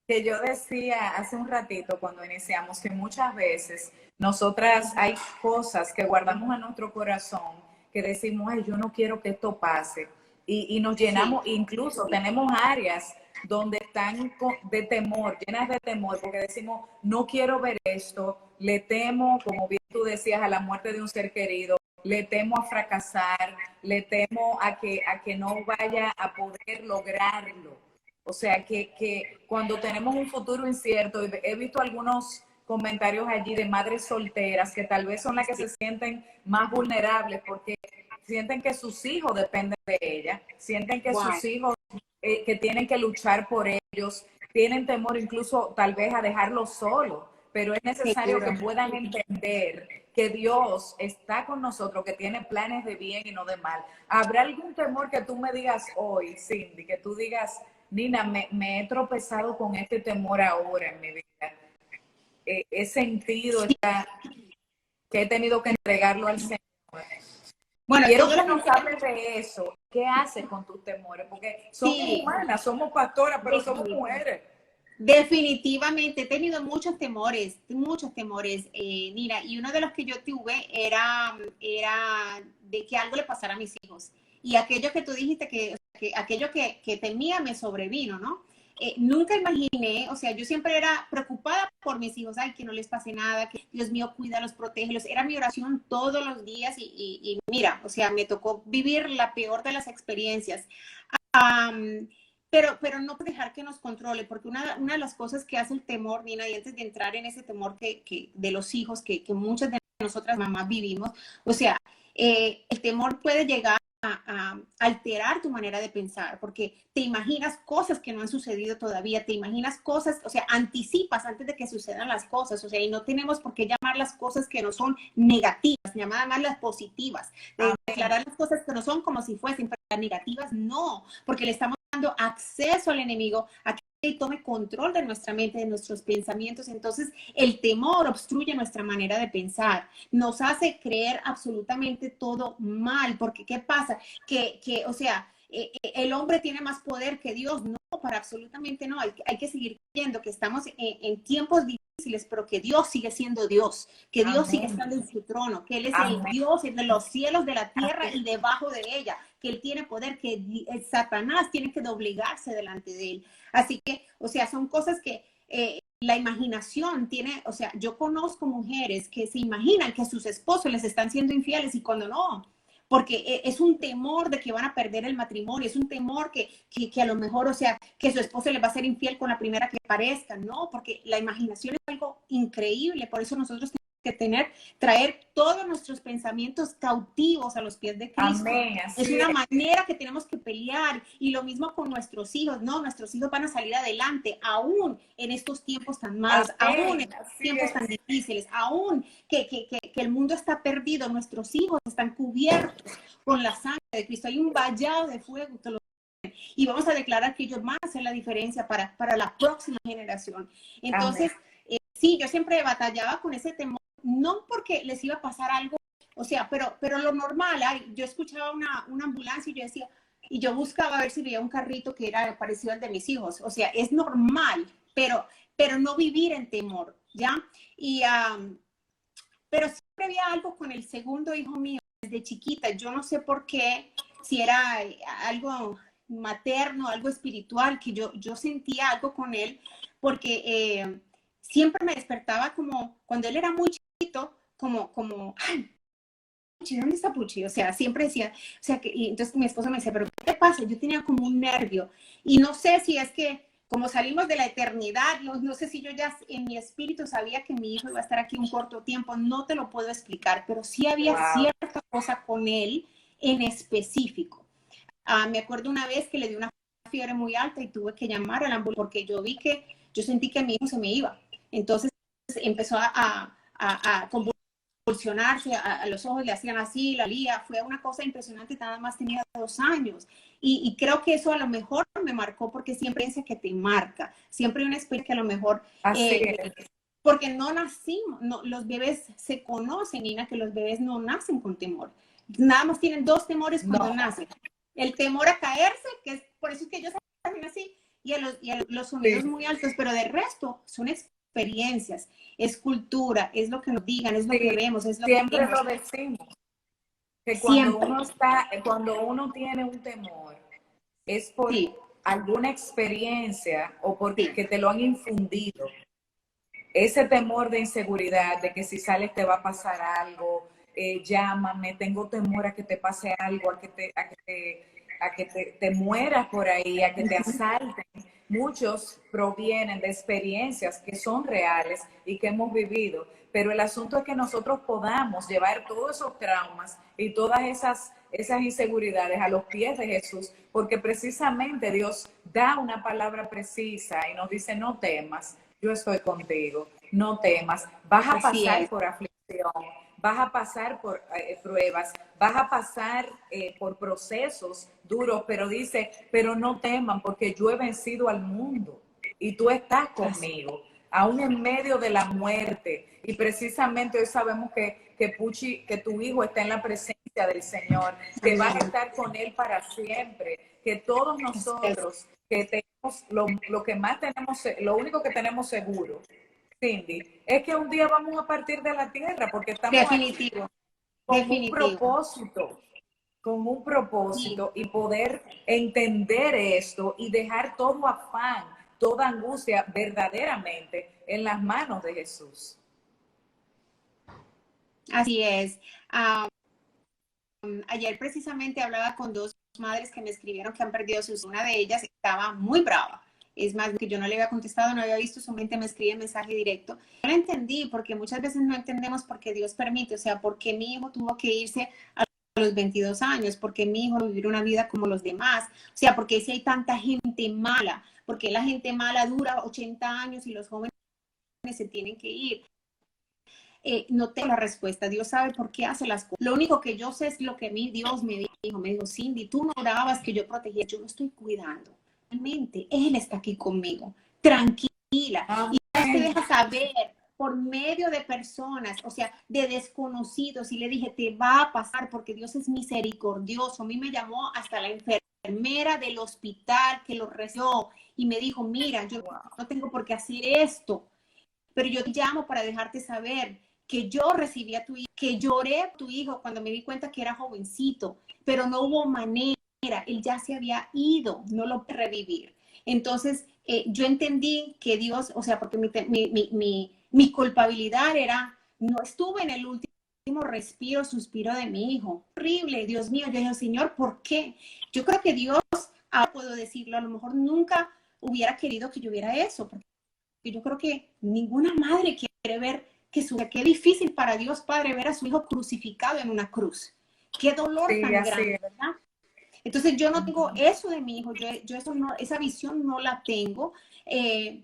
Que yo decía hace un ratito cuando iniciamos que muchas veces nosotras hay cosas que guardamos en nuestro corazón que decimos, ay, yo no quiero que esto pase. Y nos Sí, llenamos, incluso tenemos áreas donde están de temor, llenas de temor, porque decimos, no quiero ver esto, le temo, como bien tú decías, a la muerte de un ser querido, le temo a fracasar, le temo a que no vaya a poder lograrlo. O sea, que cuando tenemos un futuro incierto, he visto algunos comentarios allí de madres solteras que tal vez son las que se sienten más vulnerables porque sienten que sus hijos dependen de ella, sienten que wow, sus hijos que tienen que luchar por ellos, tienen temor incluso tal vez a dejarlos solos, pero es necesario que seguro. puedan entender que Dios está con nosotros, que tiene planes de bien y no de mal. ¿Habrá algún temor que tú me digas hoy, Cindy, que tú digas, Nina, me he tropezado con este temor ahora en mi vida? He sentido esta, que he tenido que entregarlo al Señor. Bueno, Quiero todo que lo que nos hables de eso. ¿Qué haces con tus temores? Porque somos sí, humanas, somos pastoras, pero somos definitivo. mujeres. Definitivamente, he tenido muchos temores, Nina, y uno de los que yo tuve era de que algo le pasara a mis hijos. Y aquello que tú dijiste, que aquello que temía me sobrevino, ¿no? Nunca imaginé, o sea, yo siempre era preocupada por mis hijos, ay, que no les pase nada, que Dios mío, cuídalos, protégelos. Era mi oración todos los días y mira, o sea, me tocó vivir la peor de las experiencias. Um, pero no dejar que nos controle, porque una de las cosas que hace el temor, Nina, y antes de entrar en ese temor de los hijos que muchas de nosotras mamás vivimos, o sea, el temor puede llegar a alterar tu manera de pensar, porque te imaginas cosas que no han sucedido todavía, te imaginas cosas, o sea, anticipas antes de que sucedan las cosas, o sea, y no tenemos por qué llamar las cosas que no son negativas, llamar más las positivas, de Amén. declarar las cosas que no son como si fuesen, pero las negativas no, porque le estamos dando acceso al enemigo a que tome control de nuestra mente, de nuestros pensamientos. Entonces, el temor obstruye nuestra manera de pensar, nos hace creer absolutamente todo mal, porque ¿qué pasa? O sea, el hombre tiene más poder que Dios, no, para absolutamente no, hay que seguir creyendo que estamos en tiempos difíciles, pero que Dios sigue siendo Dios, que Dios sigue Amén. estando en su trono, que Él es el Amén. Dios de los cielos, de la tierra Amén. y debajo de ella, que Él tiene poder, que el Satanás tiene que doblegarse delante de Él. Así que, o sea, son cosas que la imaginación tiene, o sea, yo conozco mujeres que se imaginan que sus esposos les están siendo infieles y cuando no, porque es un temor de que van a perder el matrimonio, es un temor que a lo mejor, o sea, que su esposo le va a ser infiel con la primera que parezca, ¿no? Porque la imaginación es algo increíble, por eso nosotros tenemos que traer todos nuestros pensamientos cautivos a los pies de Cristo. Amén. Es Así una es. manera que tenemos que pelear y lo mismo con nuestros hijos, ¿no? Nuestros hijos van a salir adelante, aún en estos tiempos tan malos, aún en Amén. estos Así tiempos tan es. difíciles, aún que el mundo está perdido, nuestros hijos están cubiertos con la sangre de Cristo. Hay un vallado de fuego que los y vamos a declarar que ellos van a hacer la diferencia para la próxima generación. Amén. Entonces, sí, yo siempre batallaba con ese temor, no porque les iba a pasar algo, o sea, pero lo normal, yo escuchaba una ambulancia y yo decía, y yo buscaba a ver si veía un carrito que era parecido al de mis hijos, o sea, es normal, pero no vivir en temor, ¿ya? Y pero siempre había algo con el segundo hijo mío desde chiquita. Yo no sé por qué, si era algo materno, algo espiritual, que yo sentía algo con él, porque siempre me despertaba como, cuando él era muy chiquito, como, ay, Puchi, ¿dónde está Puchi? O sea, siempre decía, o sea, y entonces mi esposo me decía, pero ¿qué te pasa? Yo tenía como un nervio, y no sé si es que como salimos de la eternidad, no sé si yo ya en mi espíritu sabía que mi hijo iba a estar aquí un corto tiempo, no te lo puedo explicar, pero sí había cierta cosa con él en específico. Me acuerdo una vez que le dio una fiebre muy alta y tuve que llamar a la ambulancia porque yo sentí que mi hijo se me iba. Entonces empezó a convulsionarse, a los ojos le hacían así, la lía, fue una cosa impresionante, nada más tenía 2 años. Y creo que eso a lo mejor me marcó porque siempre piensa que te marca, siempre hay una experiencia que a lo mejor... porque no nacimos, no, los bebés se conocen, Nina, que los bebés no nacen con temor. Nada más tienen 2 temores cuando nacen. El temor a caerse, que es por eso es que ellos hacen así, y a los sonidos muy altos, pero de resto son experiencias, es cultura, es lo que nos digan, es lo que vemos, es lo que siempre lo decimos, que cuando uno tiene un temor, es por alguna experiencia o porque te lo han infundido. Ese temor de inseguridad, de que si sales te va a pasar algo, llámame, tengo temor a que te pase algo, a que te mueras por ahí, a que te asalten. Muchos provienen de experiencias que son reales y que hemos vivido, pero el asunto es que nosotros podamos llevar todos esos traumas y todas esas inseguridades a los pies de Jesús, porque precisamente Dios da una palabra precisa y nos dice: no temas, yo estoy contigo, no temas, vas a pasar por aflicción, vas a pasar por pruebas, vas a pasar por procesos duros, pero dice, pero no teman porque yo he vencido al mundo y tú estás conmigo, aún en medio de la muerte. Y precisamente hoy sabemos que Puchi, que tu hijo está en la presencia del Señor, que vas a estar con él para siempre, que todos nosotros que tenemos, lo que más tenemos, lo único que tenemos seguro, Cindy, es que un día vamos a partir de la tierra porque estamos aquí con un propósito y poder entender esto y dejar todo afán, toda angustia verdaderamente en las manos de Jesús. Así es. Ayer precisamente hablaba con 2 madres que me escribieron que han perdido sus. Una de ellas estaba muy brava. Es más, que yo no le había contestado, no había visto, su mente me escribe mensaje directo. No lo entendí, porque muchas veces no entendemos por qué Dios permite, o sea, por qué mi hijo tuvo que irse a los 22 años, porque mi hijo vivir una vida como los demás, o sea, porque si hay tanta gente mala, porque la gente mala dura 80 años y los jóvenes se tienen que ir. No tengo la respuesta. Dios sabe por qué hace las cosas. Lo único que yo sé es lo que Dios me dijo. Me dijo: Cindy, tú no orabas que yo protegía. Yo lo estoy cuidando. Realmente, Él está aquí conmigo. Tranquila. Y Dios te deja saber por medio de personas, o sea, de desconocidos. Y le dije: te va a pasar porque Dios es misericordioso. A mí me llamó hasta la enfermera del hospital que lo recibió y me dijo: mira, yo no tengo por qué hacer esto, pero yo te llamo para dejarte saber que yo recibí a tu hijo, que lloré a tu hijo cuando me di cuenta que era jovencito, pero no hubo manera, él ya se había ido, no lo pude revivir. Entonces, yo entendí que Dios, o sea, porque mi culpabilidad era, no estuve en el último respiro, suspiro de mi hijo. Horrible, Dios mío. Yo dije: Señor, ¿por qué? Yo creo que Dios, ahora puedo decirlo, a lo mejor nunca hubiera querido que yo viera eso, porque yo creo que ninguna madre quiere ver qué difícil para Dios Padre ver a su hijo crucificado en una cruz. Qué dolor tan grande, ¿verdad? Entonces yo no tengo eso de mi hijo, yo eso no, esa visión no la tengo,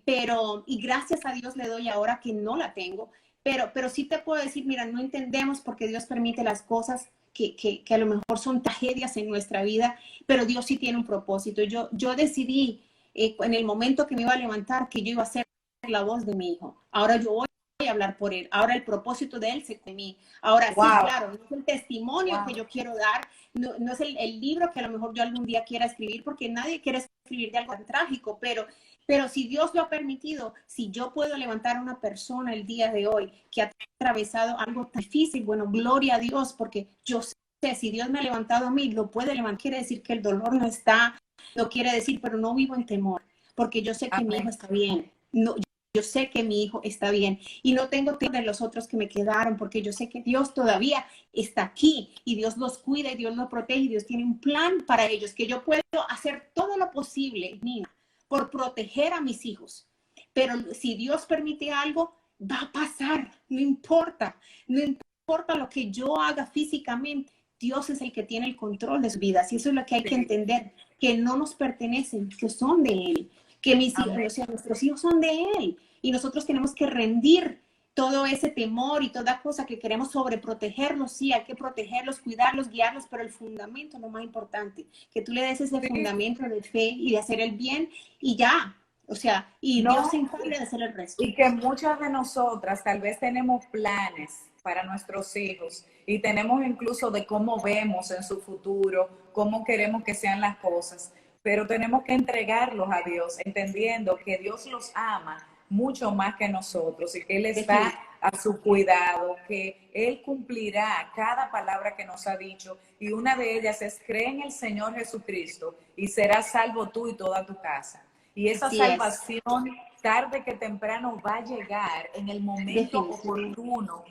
pero, y gracias a Dios le doy ahora que no la tengo, pero sí te puedo decir, mira, no entendemos por qué Dios permite las cosas que a lo mejor son tragedias en nuestra vida, pero Dios sí tiene un propósito. Yo decidí en el momento que me iba a levantar que yo iba a ser la voz de mi hijo. Ahora yo voy a hablar por él. Ahora el propósito de él se de mí. Ahora sí, claro, no es el testimonio que yo quiero dar, no es el libro que a lo mejor yo algún día quiera escribir, porque nadie quiere escribir de algo tan trágico, pero Pero si Dios lo ha permitido, si yo puedo levantar a una persona el día de hoy que ha atravesado algo tan difícil, bueno, gloria a Dios, porque yo sé, si Dios me ha levantado a mí, lo puede levantar. Quiere decir que el dolor no está, no quiere decir, pero no vivo en temor, porque yo sé que mi hijo está bien. No, yo sé que mi hijo está bien y no tengo temor de los otros que me quedaron, porque yo sé que Dios todavía está aquí y Dios los cuida y Dios los protege y Dios tiene un plan para ellos, que yo puedo hacer todo lo posible, Nina, por proteger a mis hijos. Pero si Dios permite algo, va a pasar, no importa, no importa lo que yo haga físicamente, Dios es el que tiene el control de sus vidas y eso es lo que hay que entender, que no nos pertenecen, que son de Él, que mis hijos, o sea, nuestros hijos son de Él y nosotros tenemos que rendir todo ese temor y toda cosa que queremos sobreprotegerlos. Sí, hay que protegerlos, cuidarlos, guiarlos, pero el fundamento es lo más importante, que tú le des ese fundamento de fe y de hacer el bien y ya, o sea, y No, Dios se encarga de hacer el resto. y que muchas de nosotras tal vez tenemos planes para nuestros hijos y tenemos incluso de cómo vemos en su futuro, cómo queremos que sean las cosas, pero tenemos que entregarlos a Dios, entendiendo que Dios los ama mucho más que nosotros y que Él está a su cuidado, que Él cumplirá cada palabra que nos ha dicho y una de ellas es: cree en el Señor Jesucristo y serás salvo tú y toda tu casa. Y esa Así salvación, tarde que temprano, va a llegar en el momento oportuno,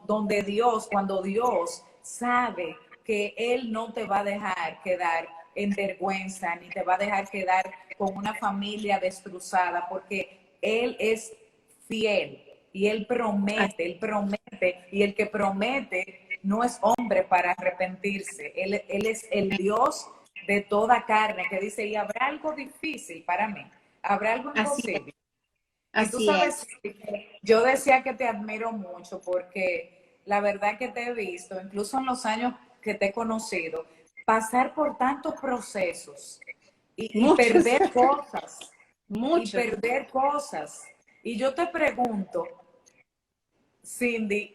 donde Dios, cuando Dios sabe que Él no te va a dejar quedar en vergüenza, ni te va a dejar quedar con una familia destrozada, porque Él es fiel y Él promete, y el que promete no es hombre para arrepentirse. Él es el Dios de toda carne, que dice: y habrá algo difícil para mí, habrá algo imposible. Y tú así sabes, es. yo decía que te admiro mucho porque la verdad que te he visto, incluso en los años que te he conocido, pasar por tantos procesos y Muchos, perder cosas, y muchos. perder cosas. Y yo te pregunto, Cindy,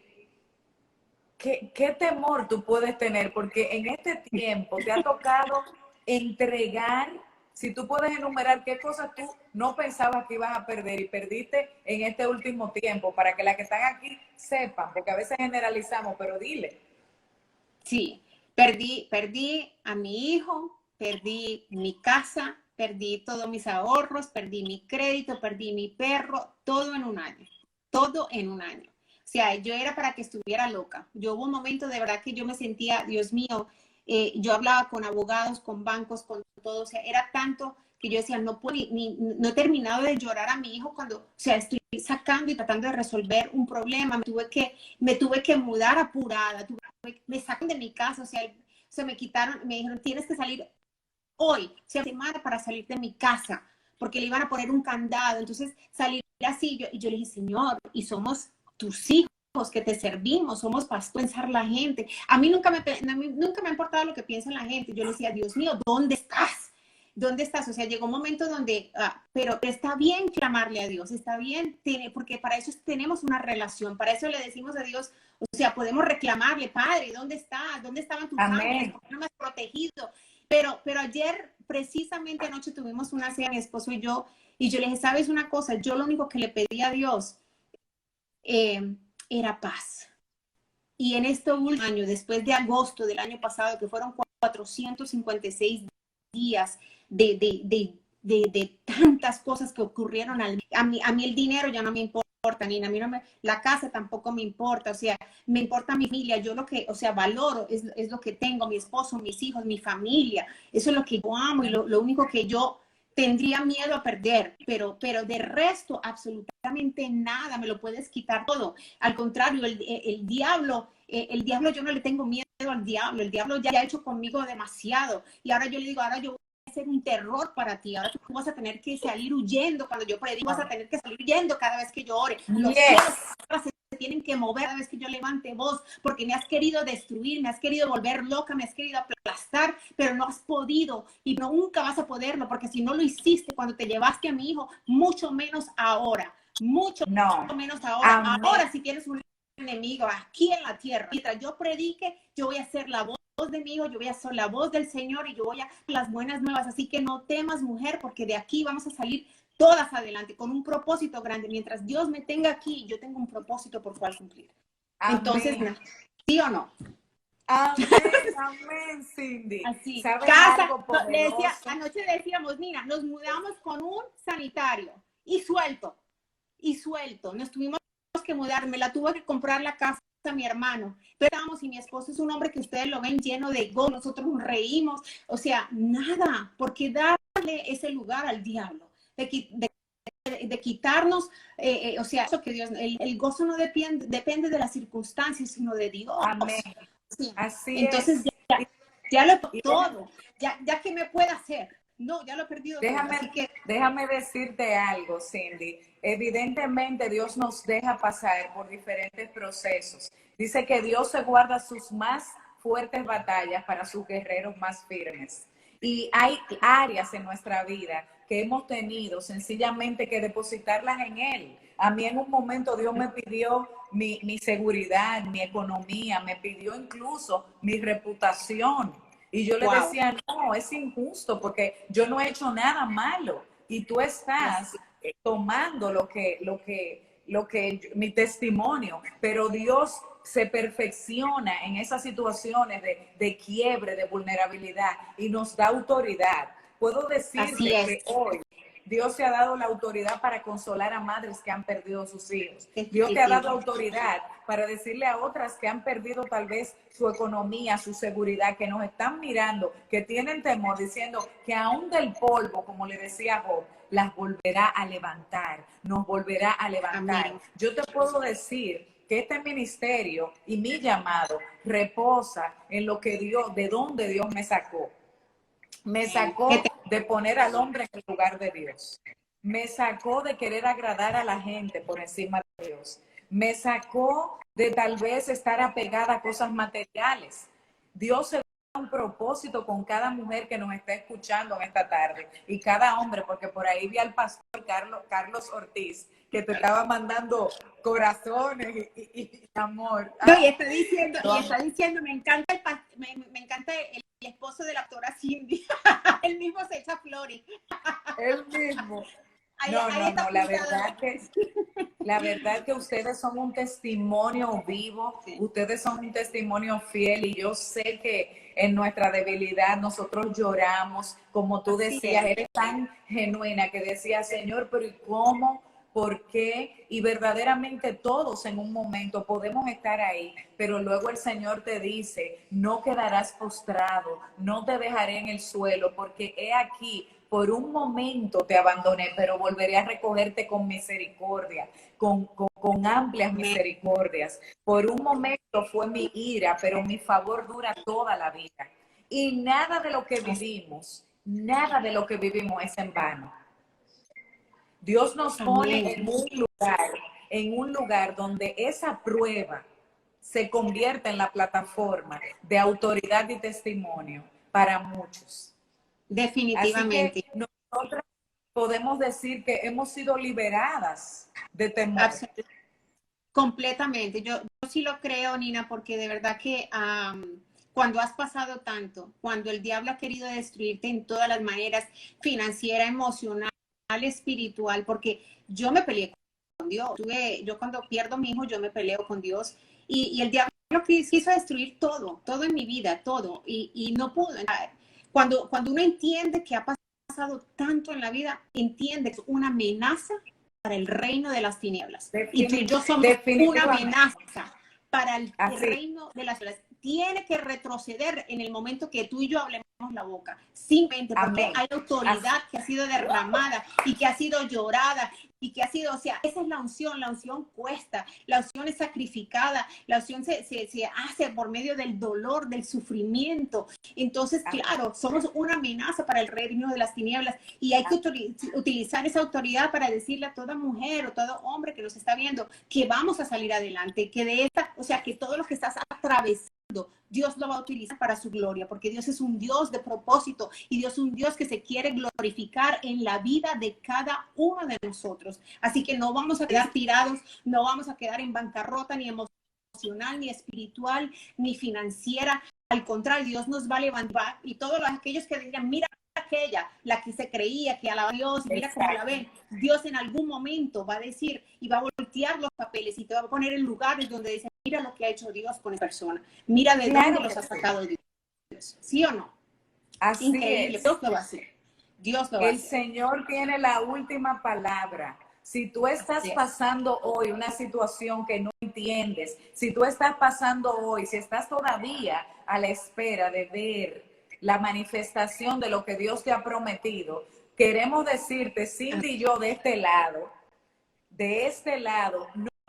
¿qué temor tú puedes tener? Porque en este tiempo te ha tocado entregar, si tú puedes enumerar qué cosas tú no pensabas que ibas a perder y perdiste en este último tiempo, para que las que están aquí sepan, porque a veces generalizamos, pero dile. Sí, perdí a mi hijo, perdí mi casa, perdí todos mis ahorros, perdí mi crédito, perdí mi perro, todo en un año, todo en un año. O sea, yo era para que estuviera loca. Yo hubo un momento de verdad que yo me sentía, Dios mío, yo hablaba con abogados, con bancos, con todo, o sea, era tanto que yo decía, no puedo, no he terminado de llorar a mi hijo cuando, o sea, estoy sacando y tratando de resolver un problema, me tuve que mudar apurada, me sacan de mi casa, o sea, me quitaron, me dijeron, tienes que salir hoy, o sea, semana para salir de mi casa, porque le iban a poner un candado, entonces salir así, y yo le dije, Señor, y somos tus hijos que te servimos, somos para pensar la gente. A mí nunca me ha importado lo que piensa la gente. Yo le decía, Dios mío, ¿dónde estás? ¿Dónde estás? O sea, llegó un momento donde, pero está bien clamarle a Dios, está bien, porque para eso tenemos una relación, para eso le decimos a Dios, o sea, podemos reclamarle, Padre, ¿dónde estás? ¿Dónde estaban tus ángeles? ¿Por qué no me has protegido? Pero ayer, precisamente anoche, tuvimos una cena, mi esposo y yo le dije, ¿sabes una cosa? Yo lo único que le pedí a Dios era paz. Y en este último año, después de agosto del año pasado, que fueron 456 días de tantas cosas que ocurrieron, a mí el dinero ya no me importa, ni a mí la casa tampoco me importa, o sea, me importa mi familia, yo lo que, o sea, valoro es lo que tengo, mi esposo, mis hijos, mi familia, eso es lo que yo amo y lo único que yo tendría miedo a perder, pero de resto, absolutamente nada, me lo puedes quitar todo. Al contrario, el diablo yo no le tengo miedo al diablo, el diablo ya ha hecho conmigo demasiado y ahora yo le digo, ahora yo voy a ser un terror para ti, ahora tú vas a tener que salir huyendo cuando yo predico, vas a tener que salir huyendo cada vez que yo ore, los cielos se tienen que mover cada vez que yo levante voz, porque me has querido destruir, me has querido volver loca, me has querido aplastar, pero no has podido y nunca vas a poderlo, porque si no lo hiciste cuando te llevaste a mi hijo, mucho menos ahora, mucho menos ahora. Ahora si tienes un enemigo aquí en la tierra, mientras yo predique, yo voy a ser la voz de mi hijo, yo voy a ser la voz del Señor y yo voy a las buenas nuevas. Así que no temas, mujer, porque de aquí vamos a salir todas adelante con un propósito grande. Mientras Dios me tenga aquí, yo tengo un propósito por cual cumplir. Entonces, Amén. ¿sí o no? Amén, amén, Cindy. Así, ¿Sabes casa, algo poderoso? anoche decíamos, Nina, nos mudamos con un sanitario y suelto. Nos tuvimos que mudar, me la tuvo que comprar la casa a mi hermano. Pero estábamos, y mi esposo es un hombre que ustedes lo ven lleno de gozo, nosotros nos reímos, o sea, nada, porque darle ese lugar al diablo, de quitarnos, o sea, eso que Dios, el gozo no depende de las circunstancias, sino de Dios. Amén. Sí. Así Entonces es. ya lo he Y todo, ya que me puede hacer. No, ya lo he perdido todo. Así que déjame decirte algo, Cindy. Evidentemente Dios nos deja pasar por diferentes procesos. Dice que Dios se guarda sus más fuertes batallas para sus guerreros más firmes. Y hay áreas en nuestra vida que hemos tenido sencillamente que depositarlas en Él. A mí en un momento Dios me pidió mi seguridad, mi economía, me pidió incluso mi reputación. Y yo le wow. decía, no, es injusto porque yo no he hecho nada malo y tú estás tomando mi testimonio, pero Dios se perfecciona en esas situaciones de quiebre, de vulnerabilidad y nos da autoridad. Puedo decirte que hoy Dios te ha dado la autoridad para consolar a madres que han perdido sus hijos. Dios te ha dado autoridad para decirle a otras que han perdido tal vez su economía, su seguridad, que nos están mirando, que tienen temor, diciendo que aún del polvo, como le decía Job, las volverá a levantar, nos volverá a levantar. Amén. Yo te puedo decir que este ministerio y mi llamado reposa en lo que Dios, de donde Dios me sacó. Me sacó de poner al hombre en el lugar de Dios. Me sacó de querer agradar a la gente por encima de Dios. Me sacó de tal vez estar apegada a cosas materiales. Dios se da un propósito con cada mujer que nos está escuchando en esta tarde y cada hombre, porque por ahí vi al pastor Carlos Ortiz que te estaba mandando corazones y amor. No, y está diciendo, me encanta me encanta el esposo de la doctora Cindy. Él mismo se echa flores. Él mismo. Ahí No, la apuntado. verdad que ustedes son un testimonio vivo, Sí. ustedes son un testimonio fiel y yo sé que en nuestra debilidad nosotros lloramos, como tú Así decías, es. eres tan genuina que decías, Señor, pero ¿y cómo? ¿Por qué? Y verdaderamente todos en un momento podemos estar ahí, pero luego el Señor te dice, no quedarás postrado, no te dejaré en el suelo, porque he aquí, por un momento te abandoné, pero volveré a recogerte con misericordia, con amplias misericordias. Por un momento fue mi ira, pero mi favor dura toda la vida. Y nada de lo que vivimos es en vano. Dios nos pone en un lugar donde esa prueba se convierte en la plataforma de autoridad y testimonio para muchos. Así Definitivamente. que nosotras podemos decir que hemos sido liberadas de temor. Completamente. Yo sí lo creo, Nina, porque de verdad que cuando has pasado tanto, cuando el diablo ha querido destruirte en todas las maneras, financiera, emocional, espiritual, porque yo me peleé con Dios. Yo cuando pierdo a mi hijo, yo me peleo con Dios y el diablo quiso destruir todo en mi vida, todo, y no pudo. Cuando uno entiende que ha pasado tanto en la vida, entiende que es una amenaza para el reino de las tinieblas. Y tú y yo somos una amenaza para el reino de las tinieblas. Tiene que retroceder en el momento que tú y yo hablemos la boca, simplemente porque hay autoridad que ha sido derramada y que ha sido llorada y que ha sido, o sea, esa es la unción cuesta, la unción es sacrificada, la unción se hace por medio del dolor, del sufrimiento. Entonces, claro, somos una amenaza para el reino de las tinieblas y hay que utilizar esa autoridad para decirle a toda mujer o todo hombre que nos está viendo que vamos a salir adelante, que de esta, o sea, que todo lo que estás atravesando, Dios lo va a utilizar para su gloria, porque Dios es un Dios de propósito y Dios es un Dios que se quiere glorificar en la vida de cada uno de nosotros. Así que no vamos a quedar tirados, no vamos a quedar en bancarrota ni emocional, ni espiritual, ni financiera. al contrario, Dios nos va a levantar y todos aquellos que digan, mira aquella, la que se creía que alaba a Dios, y mira cómo la ven. Dios en algún momento va a decir y va a voltear los papeles y te va a poner en lugares donde dice, mira lo que ha hecho Dios con esa persona, mira de dónde los ha sacado Dios. ¿Sí o no? Así increíble, es. Dios lo va a hacer. Dios lo va a El hacer. Señor tiene la última palabra. Si tú estás pasando hoy una situación que no entiendes, si tú estás pasando hoy, si estás todavía a la espera de ver la manifestación de lo que Dios te ha prometido, queremos decirte, Cindy y yo de este lado,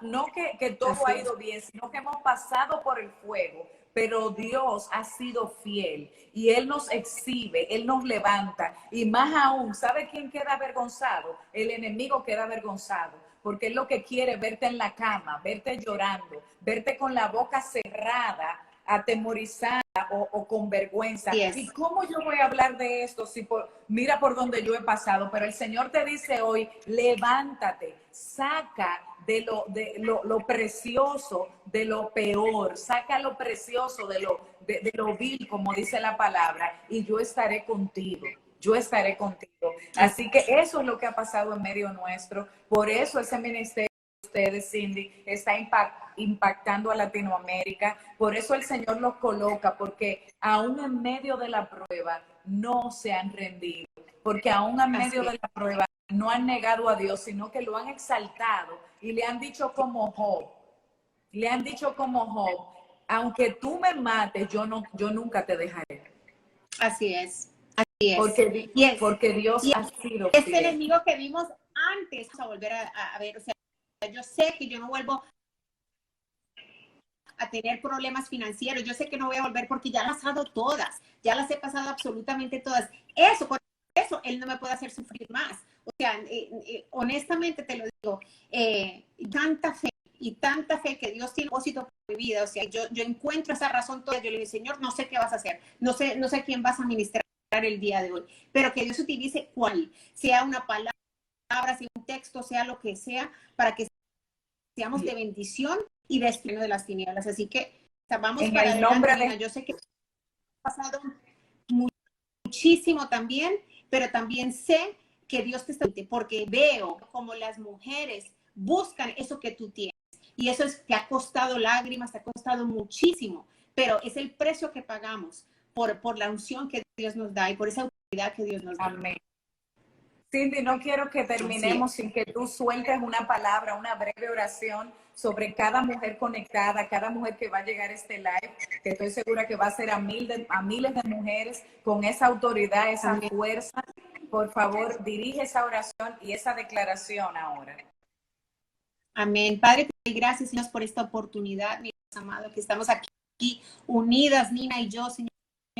no que todo ha ido bien, sino que hemos pasado por el fuego, pero Dios ha sido fiel y Él nos exhibe, Él nos levanta y más aún, ¿sabe quién queda avergonzado? El enemigo queda avergonzado, porque Él lo que quiere es verte en la cama, verte llorando, verte con la boca cerrada, atemorizada o con vergüenza. Yes. ¿Y cómo yo voy a hablar de esto si mira por donde yo he pasado? Pero el Señor te dice hoy, levántate, saca de lo precioso de lo peor, saca lo precioso de lo vil, como dice la palabra, y yo estaré contigo. Yo estaré contigo. Así que eso es lo que ha pasado en medio nuestro. Por eso ese ministerio de ustedes, Cindy, está impactando a Latinoamérica. Por eso el Señor los coloca, porque aún en medio de la prueba no se han rendido, porque aún en medio de la prueba no han negado a Dios, sino que lo han exaltado y le han dicho como Job, aunque tú me mates, yo nunca te dejaré. Así es. Así es. Porque Dios ha sido fiel. Ese enemigo que vimos antes, a volver a ver, o sea, yo sé que yo no vuelvo a tener problemas financieros, yo sé que no voy a volver porque ya las he pasado todas, ya las he pasado absolutamente todas. Por eso Él no me puede hacer sufrir más. O sea, honestamente te lo digo, tanta fe que Dios tiene un propósito para mi vida. O sea, yo encuentro esa razón toda. Yo le digo, Señor, no sé qué vas a hacer, no sé quién vas a ministrar el día de hoy, pero que Dios utilice cuál, sea una palabra, sea un texto, sea lo que sea, para que seamos de bendición y de estreno de las tinieblas. Así que vamos en para el nombre adelante. Yo sé que ha pasado muchísimo también, pero también sé que Dios te está, porque veo como las mujeres buscan eso que tú tienes. Y eso te ha costado lágrimas, te ha costado muchísimo, pero es el precio que pagamos por la unción que Dios nos da y por esa autoridad que Dios nos da. Amén. Cindy, no quiero que terminemos sin que tú sueltes una palabra, una breve oración sobre cada mujer conectada, cada mujer que va a llegar a este live, que estoy segura que va a ser a miles de mujeres con esa autoridad, esa fuerza. Por favor, dirige esa oración y esa declaración ahora. Amén. Padre, gracias, Señor, por esta oportunidad, mi Dios amado, que estamos aquí unidas, Nina y yo, Señor,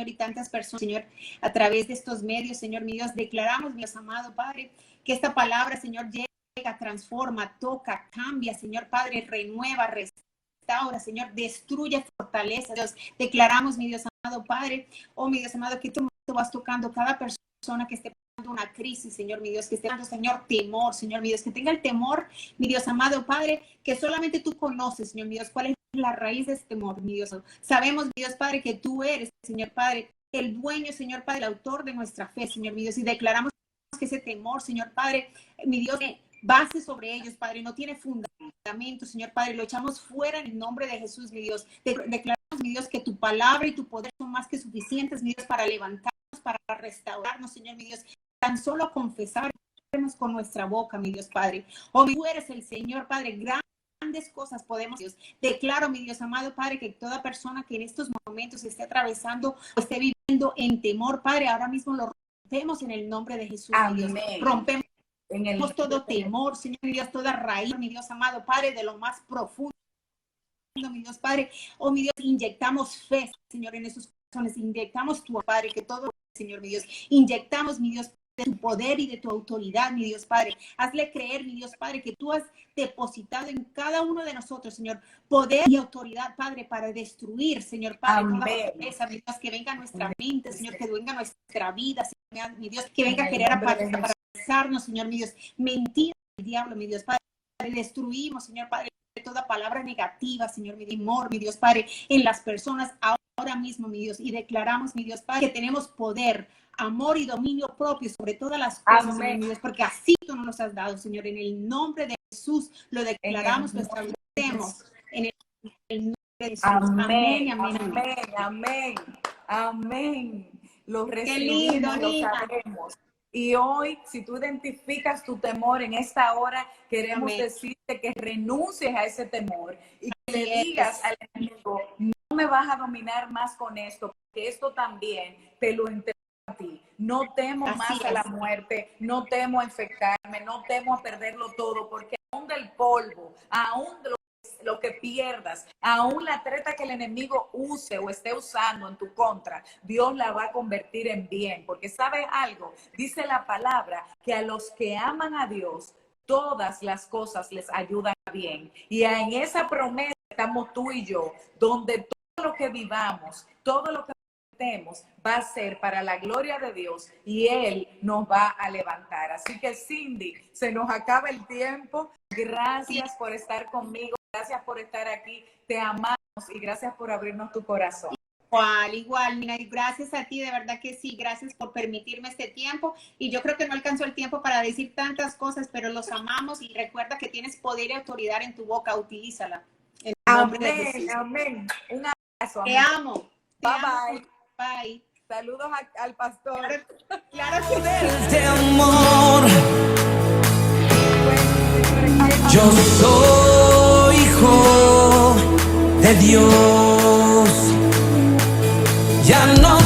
y tantas personas, Señor, a través de estos medios, Señor, mi Dios, declaramos, mi Dios amado, Padre, que esta palabra, Señor, llega, transforma, toca, cambia, Señor, Padre, renueva, restaura, Señor, destruye, fortaleza, Dios. Declaramos, mi Dios amado, Padre, oh, mi Dios amado, que tú vas tocando cada persona que esté una crisis, Señor, mi Dios, que esté dando, Señor, temor, Señor, mi Dios, que tenga el temor, mi Dios amado, Padre, que solamente tú conoces, Señor, mi Dios, cuál es la raíz de ese temor, mi Dios. Sabemos, mi Dios, Padre, que tú eres, Señor, Padre, el dueño, Señor, Padre, el autor de nuestra fe, Señor, mi Dios, y declaramos que ese temor, Señor, Padre, mi Dios, base sobre ellos, Padre, no tiene fundamento, Señor, Padre, lo echamos fuera en el nombre de Jesús, mi Dios. Declaramos, mi Dios, que tu palabra y tu poder son más que suficientes, mi Dios, para levantarnos, para restaurarnos, Señor, mi Dios. Tan solo confesarnos con nuestra boca, mi Dios Padre. Oh, tú eres el Señor, Padre, grandes cosas podemos, Dios. Declaro, mi Dios amado, Padre, que toda persona que en estos momentos esté atravesando o esté viviendo en temor, Padre, ahora mismo lo rompemos en el nombre de Jesús, mi Dios. Rompemos todo temor, Señor, mi Dios, toda raíz, mi Dios amado, Padre, de lo más profundo, mi Dios Padre. Oh, mi Dios, inyectamos fe, Señor, en esos corazones. Inyectamos tu Padre, que todo, Señor, mi Dios. Inyectamos, mi Dios, de tu poder y de tu autoridad, mi Dios Padre. Hazle creer, mi Dios Padre, que tú has depositado en cada uno de nosotros, Señor, poder y autoridad, Padre, para destruir, Señor Padre, toda fortaleza, mi Dios, que venga a nuestra mente, Señor, que venga a nuestra vida, Señor, mi Dios, que venga a querer apartarnos, Señor, mi Dios, mentira del diablo, mi Dios Padre, destruimos, Señor Padre, toda palabra negativa, Señor, mi amor, mi Dios Padre, en las personas ahora ahora mismo, mi Dios, y declaramos, mi Dios Padre, que tenemos poder, amor y dominio propio sobre todas las cosas, Señor, mi Dios, porque así tú nos los has dado, Señor. En el nombre de Jesús lo declaramos, lo establecemos. En el nombre de Jesús. Amén, Amén, amén, amén, amén, amén. Lo Qué lindo, recibimos, lo Nina. sabemos. Y hoy, si tú identificas tu temor en esta hora, queremos Amén. decirte que renuncies a ese temor y que le Así digas es. al enemigo, no me vas a dominar más con esto, porque esto también te lo entrego a ti. No temo Así más a la es. muerte, no temo a infectarme, no temo a perderlo todo, porque aún del polvo, aún de lo que pierdas, aún la treta que el enemigo use o esté usando en tu contra, Dios la va a convertir en bien, porque ¿sabes algo? Dice la palabra que a los que aman a Dios, todas las cosas les ayudan bien. Y en esa promesa estamos tú y yo, donde todo lo que vivamos, todo lo que va a ser para la gloria de Dios y Él nos va a levantar. Así que Cindy, se nos acaba el tiempo. Gracias por estar conmigo, gracias por estar aquí, te amamos y gracias por abrirnos tu corazón. Igual, Nina, y gracias a ti, de verdad que sí, gracias por permitirme este tiempo, y yo creo que no alcanzó el tiempo para decir tantas cosas, pero los amamos, y recuerda que tienes poder y autoridad en tu boca, utilízala. En el nombre de Jesús. Amén. Un abrazo. Te amo. Bye, bye. Bye. Saludos al pastor. Claro que De amor, yo soy hijo de Dios, ya no